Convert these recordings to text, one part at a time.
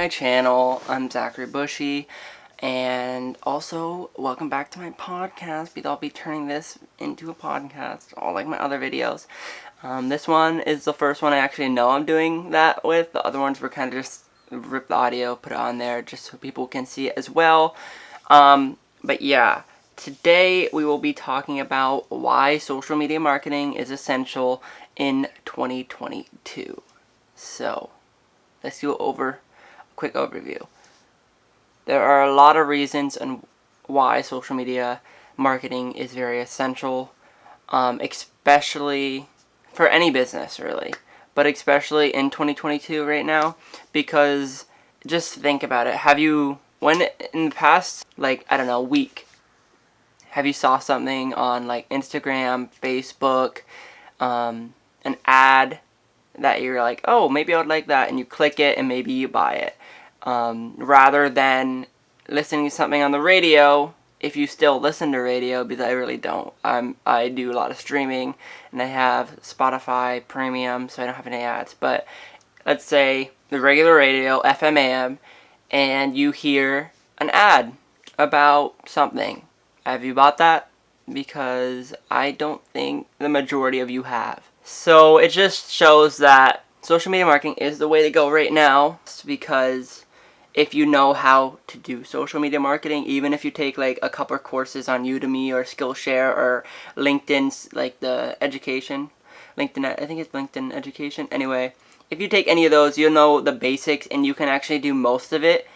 my channel. I'm Zachary Bushy, and also welcome back to my podcast, because I'll be turning this into a podcast, all like my other videos. This one is the first one I actually know I'm doing that with. The other ones were kind of just rip the audio, put it on there just so people can see it as well. But yeah, today we will be talking about why social media marketing is essential in 2022. So, let's do a quick overview. There are a lot of reasons on why social media marketing is very essential, especially for any business really, but especially in 2022 right now, because just think about it. When in the past, week, have you saw something on like Instagram, Facebook, an ad that you're like, oh, maybe I would like that, and you click it and maybe you buy it, rather than listening to something on the radio, if you still listen to radio, because I really don't. I do a lot of streaming, and I have Spotify Premium, so I don't have any ads. But let's say the regular radio, FM AM, and you hear an ad about something. Have you bought that? Because I don't think the majority of you have. So it just shows that social media marketing is the way to go right now, because if you know how to do social media marketing, even if you take like a couple of courses on Udemy or Skillshare or LinkedIn's like the education, I think it's LinkedIn education. Anyway, if you take any of those, you'll know the basics, and you can actually do most of it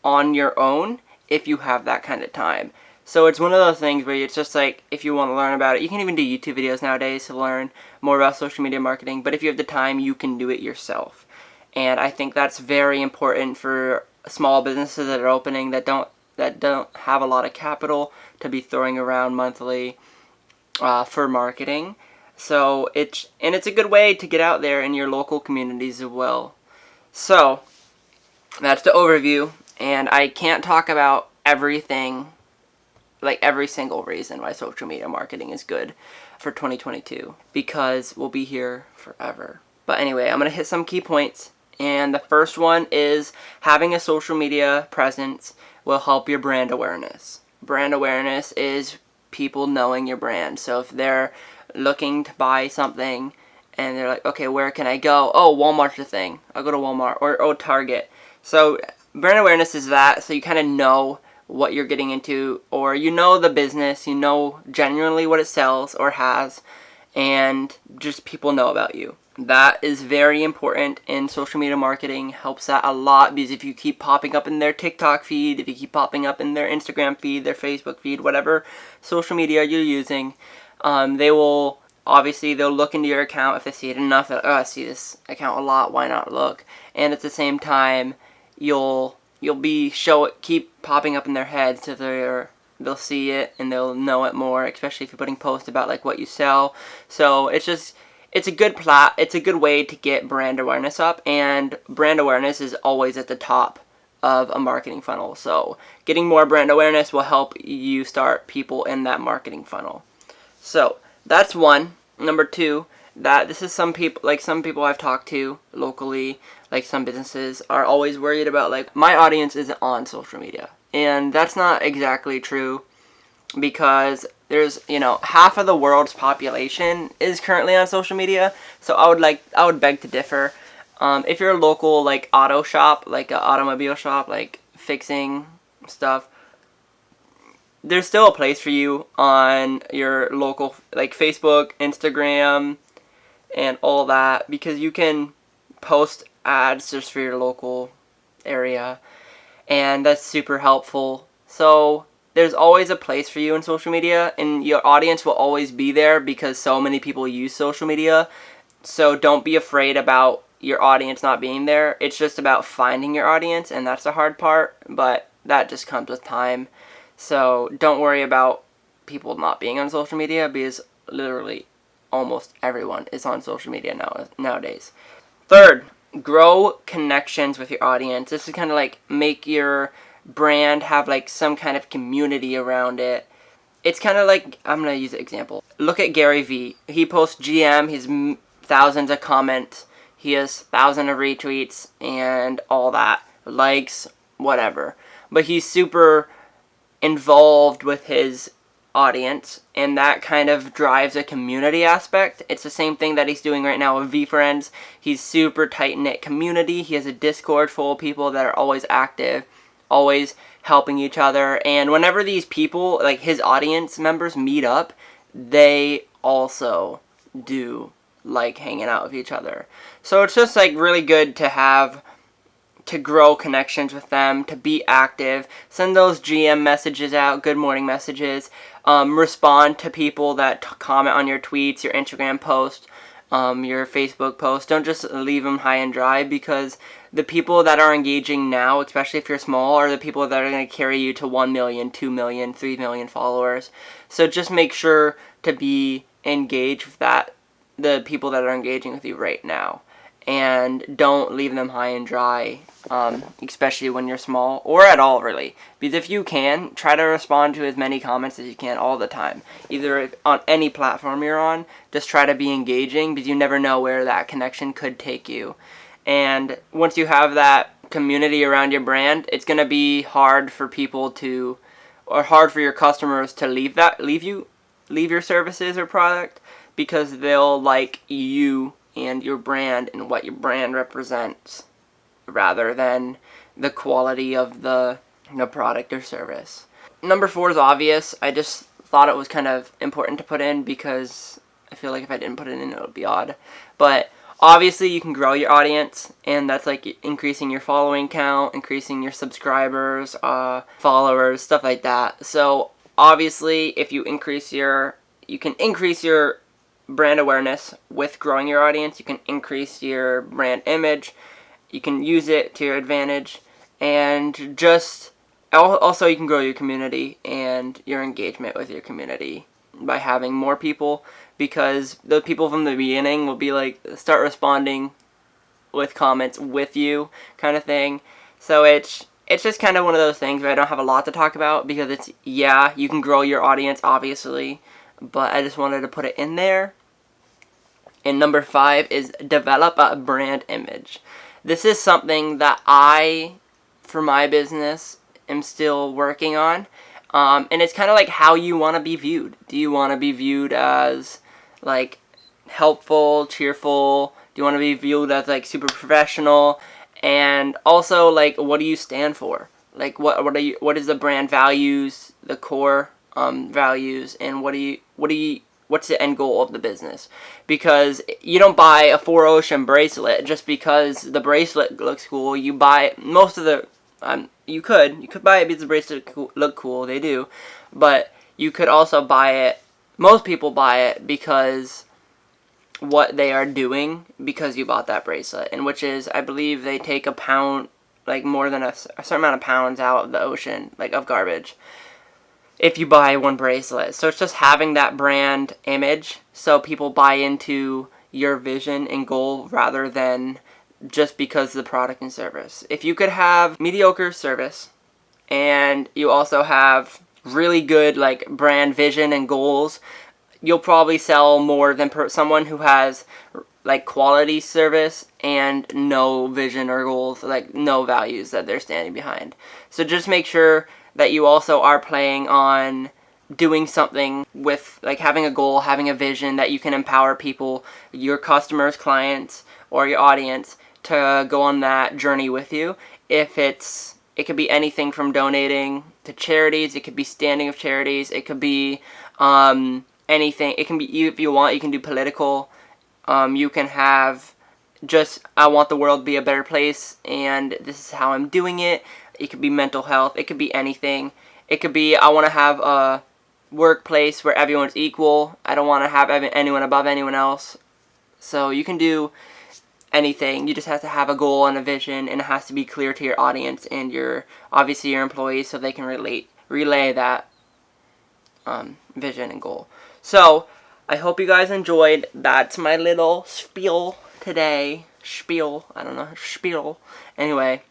on your own if you have that kind of time. So it's one of those things where it's just like, if you want to learn about it, you can even do YouTube videos nowadays to learn more about social media marketing, but if you have the time, you can do it yourself. And I think that's very important for small businesses that are opening, that don't have a lot of capital to be throwing around monthly for marketing. So it's a good way to get out there in your local communities as well. So that's the overview, and I can't talk about everything, like every single reason why social media marketing is good for 2022, because we'll be here forever. But anyway, I'm going to hit some key points, and the first one is having a social media presence will help your brand awareness. Brand awareness is people knowing your brand. So if they're looking to buy something and they're like, okay, where can I go? Oh, Walmart's the thing. I'll go to Walmart, or Target. So brand awareness is that, so you kind of know what you're getting into, or you know the business, you know genuinely what it sells or has, and just people know about you. That is very important in social media marketing, helps that a lot, because if you keep popping up in their TikTok feed, if you keep popping up in their Instagram feed, their Facebook feed, whatever social media you're using, they'll look into your account. If they see it enough, that, oh, I see this account a lot, why not look? And at the same time, you'll keep popping up in their head, so they'll see it and they'll know it more, especially if you're putting posts about like what you sell. So it's a good way to get brand awareness up, and brand awareness is always at the top of a marketing funnel. So getting more brand awareness will help you start people in that marketing funnel. So that's one. Number two, that this is some people I've talked to locally, like some businesses are always worried about, like, my audience isn't on social media. And that's not exactly true, because there's, half of the world's population is currently on social media. So I would beg to differ. If you're a local like auto shop, like an automobile shop, like fixing stuff, there's still a place for you on your local, like Facebook, Instagram, and all that, because you can post ads just for your local area, and that's super helpful. So there's always a place for you in social media, and your audience will always be there, because so many people use social media. So don't be afraid about your audience not being there. It's just about finding your audience, and that's the hard part, but that just comes with time. So don't worry about people not being on social media, because literally almost everyone is on social media nowadays. Third, grow connections with your audience. This is kind of like make your brand have like some kind of community around it. It's kind of like, I'm going to use an example. Look at Gary Vee. He posts GM, he has thousands of comments, he has thousands of retweets and all that. likes, whatever. But he's super involved with his audience, and that kind of drives a community aspect. It's the same thing that he's doing right now with VeeFriends. He's super tight-knit community. He has a Discord full of people that are always active, always helping each other, and whenever these people, like his audience members, meet up, they also do like hanging out with each other. So it's just like really good to have, to grow connections with them, to be active, send those GM messages out, good morning messages, respond to people that comment on your tweets, your Instagram post, your Facebook post. Don't just leave them high and dry, because the people that are engaging now, especially if you're small, are the people that are going to carry you to 1 million, 2 million, 3 million followers. So just make sure to be engaged with the people that are engaging with you right now. And don't leave them high and dry, especially when you're small, or at all, really. Because if you can, try to respond to as many comments as you can all the time. Either on any platform you're on, just try to be engaging, because you never know where that connection could take you. And once you have that community around your brand, it's going to be hard for people to, or hard for your customers to leave your services or product, because they'll like you and your brand and what your brand represents, rather than the quality of the product or service. Number 4 is obvious. I just thought it was kind of important to put in, because I feel like if I didn't put it in, it would be odd. But obviously you can grow your audience, and that's like increasing your following count, increasing your subscribers, followers, stuff like that. So obviously if you can increase your brand awareness with growing your audience. You can increase your brand image. You can use it to your advantage, and just also you can grow your community and your engagement with your community by having more people, because the people from the beginning will be like, start responding with comments with you, kind of thing. So it's just kind of one of those things where I don't have a lot to talk about, because you can grow your audience obviously, but I just wanted to put it in there. And number 5 is develop a brand image. This is something that I, for my business, am still working on. And it's kind of like how you want to be viewed. Do you want to be viewed as like helpful, cheerful? Do you want to be viewed as like super professional? And also, like, what do you stand for? Like, what is the brand values, the core values, and what's the end goal of the business? Because you don't buy a 4Ocean bracelet just because the bracelet looks cool. You buy most of the you could buy it because the bracelet look cool. They do, but you could also buy it. Most people buy it because what they are doing, because you bought that bracelet, and which is, I believe they take a pound, like more than a certain amount of pounds out of the ocean, like of garbage, if you buy one bracelet. So it's just having that brand image so people buy into your vision and goal, rather than just because of the product and service. If you could have mediocre service and you also have really good like brand vision and goals, you'll probably sell more than someone who has like quality service and no vision or goals, like no values that they're standing behind. So just make sure that you also are playing on doing something with, like, having a goal, having a vision that you can empower people, your customers, clients, or your audience to go on that journey with you. It could be anything from donating to charities, it could be standing with charities, it could be anything. It can be, if you want, you can do political. You can have just, I want the world to be a better place, and this is how I'm doing it. It could be mental health. It could be anything. It could be, I want to have a workplace where everyone's equal. I don't want to have anyone above anyone else. So you can do anything. You just have to have a goal and a vision, and it has to be clear to your audience and obviously your employees, so they can relay that vision and goal. So I hope you guys enjoyed. That's my little spiel today. I don't know. Spiel. Anyway,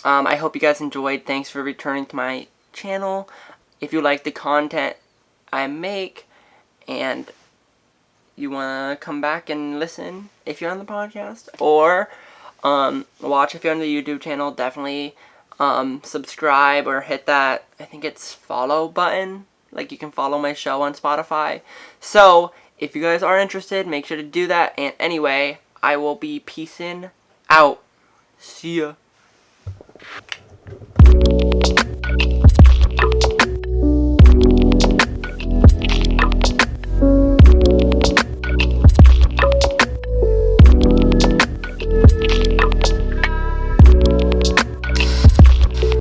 I hope you guys enjoyed. Thanks for returning to my channel. If you like the content I make and you want to come back and listen if you're on the podcast, or watch if you're on the YouTube channel. Definitely subscribe or hit that, I think it's follow button. Like, you can follow my show on Spotify. So, if you guys are interested, make sure to do that. And anyway, I will be peacing out. See ya.